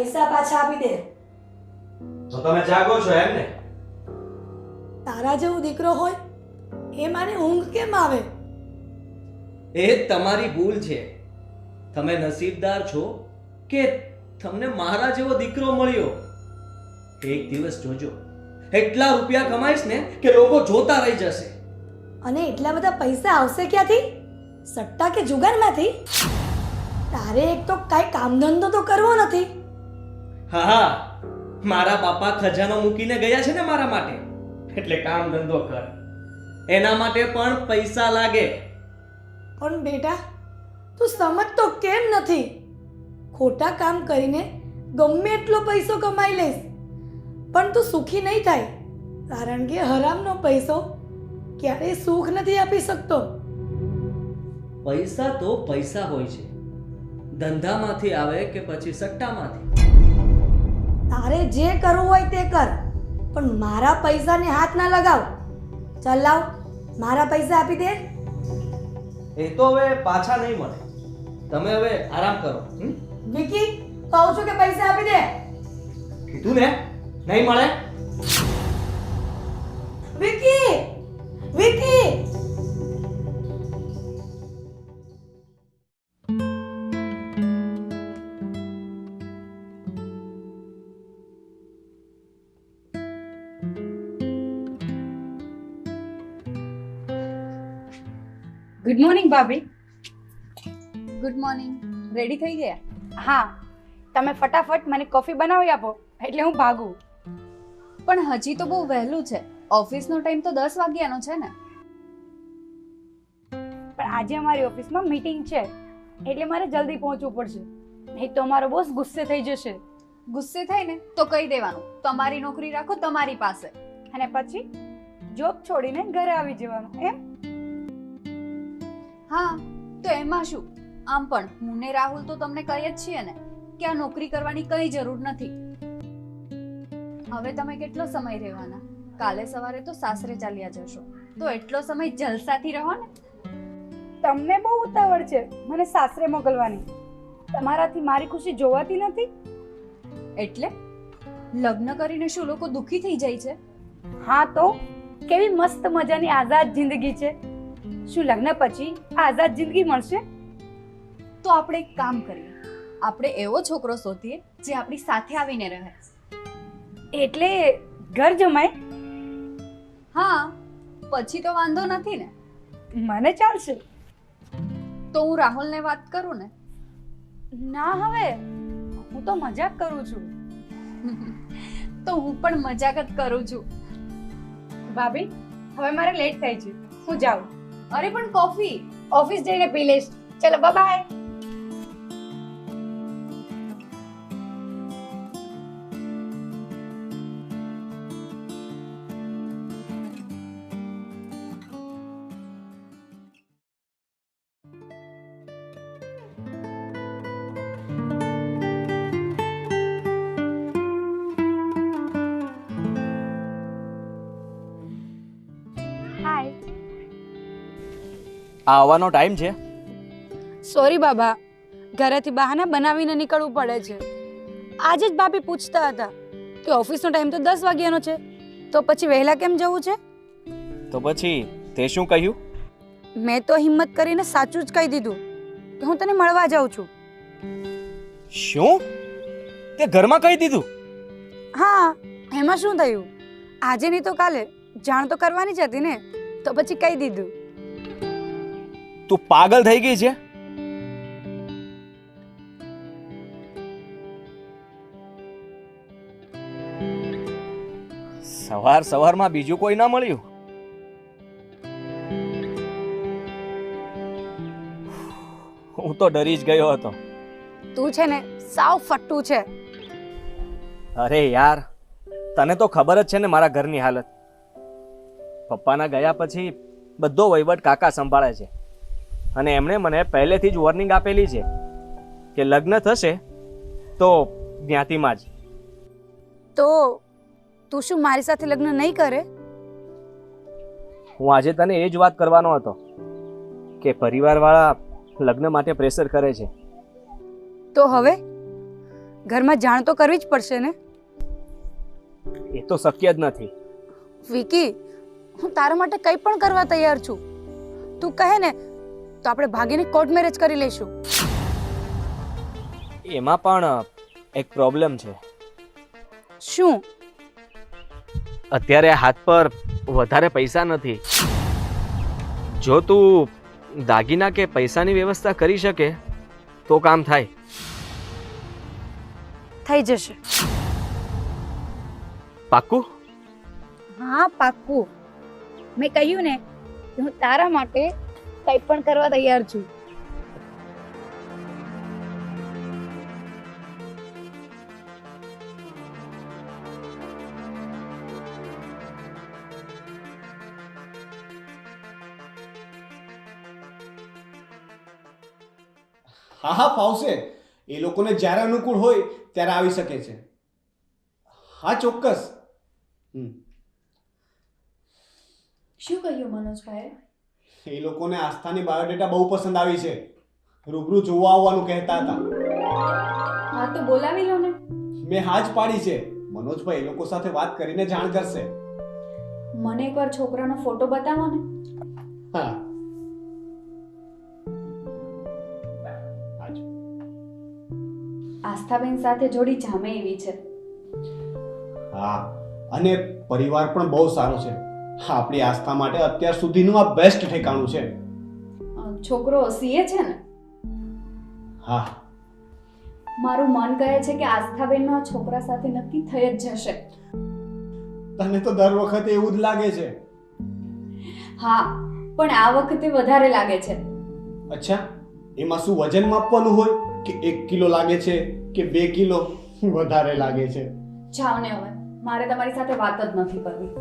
પૈસા પાછા આપી દે. તો તમે જાગો છો એમ ને? તારા જેવો દીકરો હોય એ માને ઊંઘ કેમ આવે? એ તમારી ભૂલ છે. તમે નસીબદાર છો કે તમને મારા જેવો દીકરો મળ્યો. એક દિવસ જોજો, એટલા રૂપિયા કમાઈશ ને કે લોકો જોતા રહી જશે. અને એટલા બધા પૈસા આવશે ક્યાંથી? સટ્ટા કે જુગારમાંથી? તારે એક તો કાંઈ કામ ધંધો તો કરવો નથી. હા હા, મારા બાપા ખજાનો મૂકીને ગયા છે ને મારા માટે, એટલે કામ ધંધો કર. એના માટે પણ પૈસા લાગે. પણ બેટા તું સમજતો કેમ નથી? ખોટા કામ કરીને ગમે એટલો પૈસો કમાઈ લઈશ પણ તું સુખી નહીં થાય, કારણ કે હરામનો પૈસો ક્યારેય સુખ નથી આપી શકતો. પૈસા તો પૈસા હોય છે, ધંધામાંથી આવે કે પછી સટ્ટામાંથી. તારે જે કરવું હોય તે કર, પણ મારા પૈસાને હાથ ના લગાવ. ચાલ લાવ, મારા પૈસા આપી દે. એ તો હવે પાછા નહીં મળે. તમે હવે આરામ કરો. વિકી, કહું છું કે પૈસા આપી દે. કીધું ને, નહીં મળે. વિકી, વિકી. ગુડ મોર્નિંગ ભાભી. Good morning. રેડી થઈ ગયા? હા, તમે ફટાફટ મને કોફી બનાવી આપો એટલે હું ભાગું. પણ હજી તો બહુ વહેલું છે. ઓફિસનો ટાઈમ તો 10 વાગ્યાનો છે ને. પણ આજે અમારી ઓફિસમાં મીટિંગ છે એટલે મારે જલ્દી પહોંચવું પડશે, નહીં તો અમારો બોસ ગુસ્સે થઈ જશે. ગુસ્સે થાય ને તો કહી દેવાનું તમારી નોકરી રાખો તમારી પાસે, અને પછી જોબ છોડીને ઘરે આવી જવાનું એમ. હા તો એમાં શું? આમ પણ હું ને રાહુલ તો તમને કહીએ જ છીએ ને કે આ નોકરી કરવાની કઈ જરૂર નથી. હવે તમે કેટલો સમય રહેવાના? કાલે સવારે તો સાસરે ચાલ્યા જશો, તો એટલો સમય જલસાથી રહો ને. તમને બહુ ઉતાવળ છે મને સાસરે મોકલવાની. તમારાથી મારી ખુશી જોવાતી નથી. એટલે લગ્ન કરીને શું લોકો દુખી થઈ જાય છે? હા તો કેવી મસ્ત મજાની આઝાદ જિંદગી છે. શું લગ્ન પછી આઝાદ જિંદગી મળશે? તો આપણે એક કામ કરીએ, આપણે એવો છોકરો શોધીએ જે આપણી સાથે આવીને રહે. એટલે ઘર જમાય? હા, પછી તો વાંધો નથી ને. મને ચાલશે. તો હું રાહુલને વાત કરું ને? ના, હવે હું તો મજાક કરું છું. તો હું પણ મજાક જ કરું છું. ભાભી, હવે મારે લેટ થાય છે, હું જાઉં. અરે પણ કોફી ઓફિસ જઈને પી લઈશ. ચલો બાય. હાય. આવવાનો ટાઈમ છે. સોરી બાબા, ઘરેથી બહાના બનાવીને નીકળવું પડે છે. આજે જ ભાભી પૂછતા હતા કે ઓફિસનો ટાઈમ તો 10 વાગ્યાનો છે, તો પછી વહેલા કેમ જવું છે? તો પછી તે શું કહ્યું? મેં તો હિંમત કરીને સાચું જ કહી દીધું કે હું તને મળવા જાઉં છું. શું? તે ઘરમાં કહી દીધું? હા, એમાં શું થયું? આજે નહીં તો કાલે જાણ તો કરવાની જ હતી ને, તો પછી કહી દીધું. તું પાગલ થઈ ગઈ છે? સવાર સવારમાં બીજું કોઈ ના મળ્યું? હું તો ડરી જ ગયો હતો. તું છે ને સાવ ફટ્ટુ છે. અરે યાર, તને તો ખબર જ છે ને મારા ઘરની હાલત. પપ્પાના ગયા પછી બધો વહીવટ કાકા સંભાળે છે, અને એમણે મને પહેલેથી જ વોર્નિંગ આપેલી છે કે લગ્ન થશે તો જ્ઞાતિમાં જ. તો તું શું મારી સાથે લગ્ન નહીં કરે? હું આજે તને એ જ વાત કરવાનો હતો કે પરિવારવાળા લગ્ન માટે પ્રેશર કરે છે. તો હવે ઘરમાં જાણ તો કરવી જ પડશે ને. એ તો શક્ય જ નથી. વિકી, હું તારા માટે કંઈ પણ કરવા તૈયાર છું. તું કહે ને તો આપણે ભાગીને કોર્ટ મેરેજ કરી લઈશું. એમાં પણ એક પ્રોબ્લેમ છે. શું? અત્યારે હાથ પર વધારે પૈસા નથી. જો તું દાગીના કે પૈસાની વ્યવસ્થા કરી શકે તો કામ થાય. થઈ જશે. પાક્કું? હા, પાક્કું. મેં કહ્યું ને કે હું તારા માટે કંઈ પણ કરવા તૈયાર છું. હા હા ફાવશે. એ લોકોને જ્યારે અનુકૂળ હોય ત્યારે આવી શકે છે. હા ચોક્કસ. શું કહ્યું મનોજભાઈ? એ લોકોને આસ્થાની બાયોડેટા બહુ પસંદ આવી છે. રૂબરૂ જોવા આવવાનું કહેતા હતા. હા તો બોલાવી લો ને. મેં હા જ પાડી છે. મનોજભાઈ એ લોકો સાથે વાત કરીને જાણ કરશે. મને એકવાર છોકરાનો ફોટો બતાવો ને. હા આજ. આસ્થાબેન સાથે જોડી જામે એવી છે. હા, અને પરિવાર પણ બહુ સારો છે. આપણી આસ્થા માટે અત્યાર સુધીનું આ બેસ્ટ ઠેકાણું છે. છોકરો સીએ છે ને? હા. મારું મન કહે છે કે આસ્થાબેનનો આ છોકરા સાથે નક્કી થઈ જ જશે. તને તો દર વખતે એવું જ લાગે છે. હા, પણ આ વખતે વધારે લાગે છે. અચ્છા, એમાં શું વજન માપવાનું હોય કે 1 કિલો લાગે છે કે 2 કિલો વધારે લાગે છે? જાઓ ને હવે, મારે તમારી સાથે વાત જ નથી કરવી.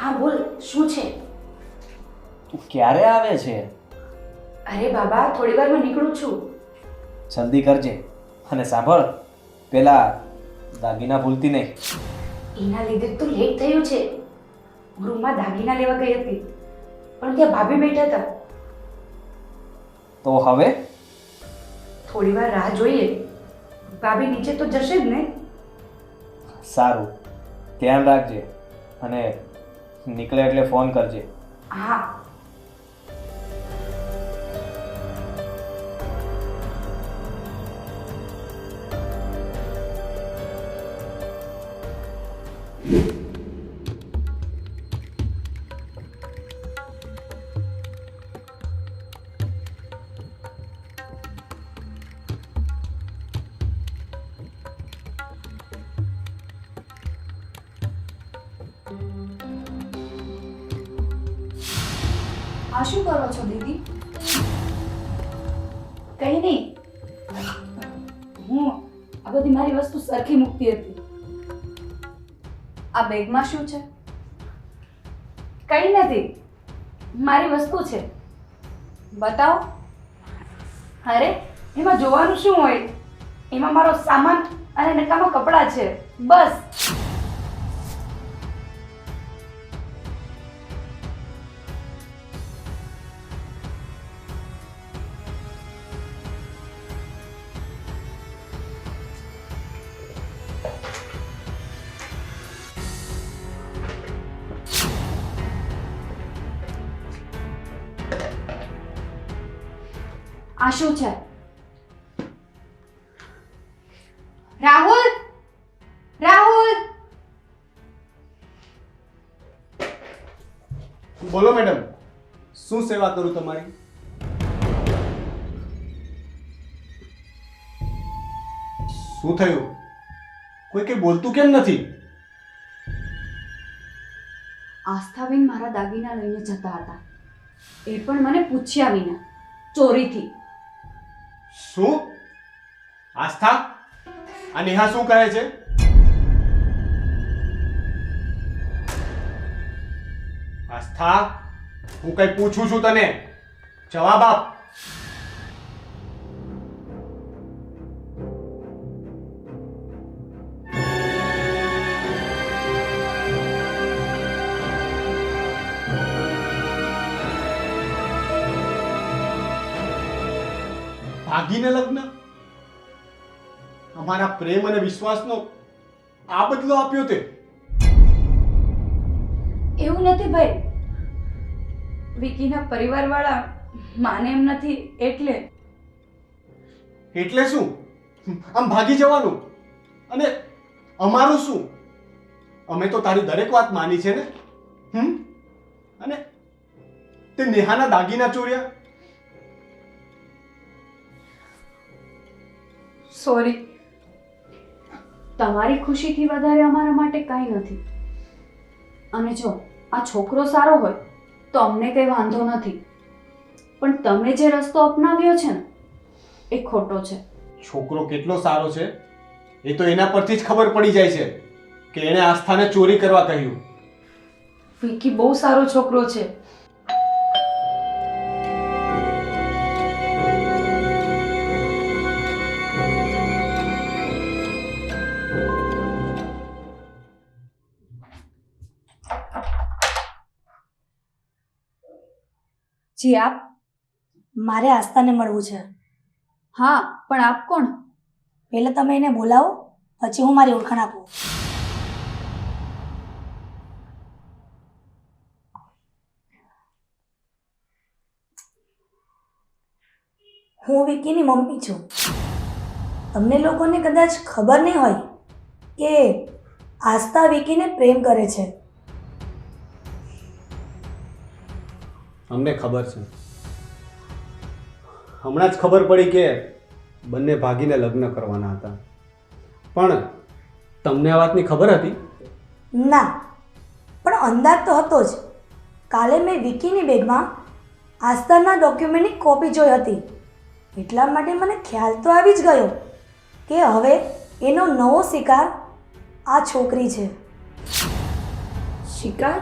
હા બોલ, શું છે? તું ક્યારે આવે છે? અરે બાબા, થોડી વારમાં નીકળું છું. જલ્દી કરજે. અને સાંભળ, પેલા દાગીના ભૂલતી નહીં. એના લીધે તો લેટ થયું છે. રૂમમાં દાગીના લેવા ગઈ હતી, પણ ત્યાં ભાભી બેઠા હતા. તો હવે થોડી વાર રાહ જોઈએ. ભાભી નીચે તો જશે જ ને. સારું, ધ્યાન રાખજે અને નીકળે એટલે ફોન કરજે. હા. આ શું કરો છો દીદી? કઈ નહીં, હું આ બધી મારી વસ્તુ સરખી મૂકતી હતી. આ બેગમાં શું છે? કઈ નથી, મારી વસ્તુ છે. બતાવો. અરે એમાં જોવાનું શું હોય? એમાં મારો સામાન અને નકામા કપડાં છે, બસ. આ શું છે? રાહુલ, રાહુલ! બોલો મેડમ, શું સેવા કરું તમારી? શું થયું? કોઈ કઈ બોલતું કેમ નથી? આસ્થાબેન મારા દાગીના લઈને જતા હતા. એ પણ મને પૂછ્યા વિના, ચોરીથી. શું? આસ્થા, આ નેહા શું કહે છે? આસ્થા, હું કઈ પૂછું છું તને, જવાબ આપ. ભાગીને લગ્ન? અમારા પ્રેમ અને વિશ્વાસનો આ બદલો આપ્યો તે? એવું નથી ભાઈ, વિકીના પરિવારવાળા માને એમ નથી એટલે. એટલે શું? આમ ભાગી જવાનું? અને અમારું શું? અમે તો તારી દરેક વાત માની છે ને. અને તે નેહાના દાગીના ચોર્યા? સોરી. તમારી ખુશીથી વધારે અમારા માટે કાંઈ નથી. અને જો આ છોકરો સારો હોય તો અમને કંઈ વાંધો નથી, પણ તમે જે રસ્તો અપનાવ્યો છે ને એ ખોટો છે. છોકરો કેટલો સારો છે એ તો એના પરથી જ ખબર પડી જાય છે કે એણે આસ્થાને ચોરી કરવા કહ્યું. વિકી બહુ સારો છોકરો છે. જી આપ. મારે આસ્થાને મળવું છે. હા, પણ આપ કોણ? પહેલાં તમે એને બોલાવો, પછી હું મારી ઓળખાણ આપું. હું વિકીની મમ્મી છું. તમને લોકોને કદાચ ખબર નહીં હોય કે આસ્થા વિકીને પ્રેમ કરે છે. અમને ખબર છે. હમણાં જ ખબર પડી કે બંને ભાગીને લગ્ન કરવાના હતા. પણ તમને આ વાતની ખબર હતી? ના, પણ અંદાજ તો હતો જ. કાલે મેં વિકીની બેગમાં આસ્થાના ડોક્યુમેન્ટની કોપી જોઈ હતી, એટલા માટે મને ખ્યાલ તો આવી જ ગયો કે હવે એનો નવો શિકાર આ છોકરી છે. શિકાર?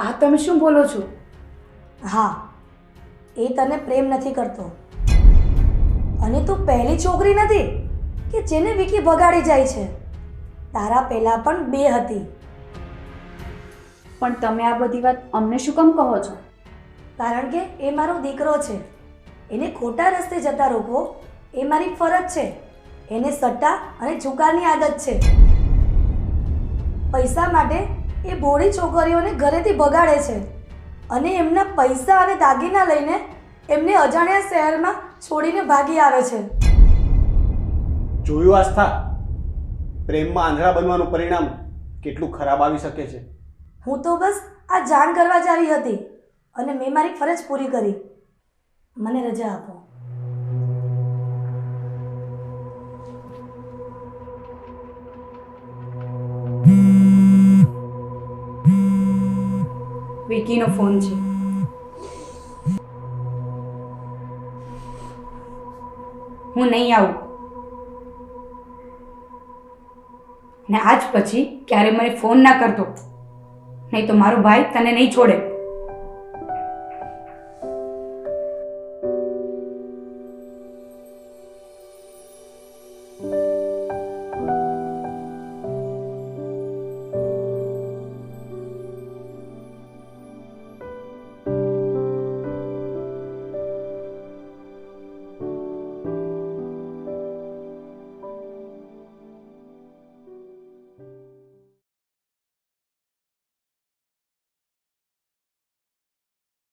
આ તમે શું બોલો છો? હા, એ તને પ્રેમ નથી કરતો, અને તું પહેલી છોકરી નથી કે જેને વિકી બગાડી જાય છે. તારા પહેલાં પણ 2 હતી. પણ તમે આ બધી વાત અમને શું કામ કહો છો? કારણ કે એ મારો દીકરો છે. એને ખોટા રસ્તે જતા રોકવો એ મારી ફરજ છે. એને સટ્ટા અને જુગારની આદત છે. પૈસા માટે એ ભોળી છોકરીઓને ઘરેથી બગાડે છે અને એમના પૈસા અને દાગીના લઈને એમને અજાણ્યા શહેરમાં છોડીને ભાગી આવે છે. જોયું આસ્થા, પ્રેમમાં આંધળા બનવાનું પરિણામ કેટલું ખરાબ આવી શકે છે. હું તો બસ આ જાણ કરવા જ આવી હતી અને મેં મારી ફરજ પૂરી કરી. મને રજા આપો. વિકીનો ફોન છે. હું નહીં આવું, ને આજ પછી ક્યારે મને ફોન ના કરતો, નહીં તો મારો ભાઈ તને નહીં છોડે.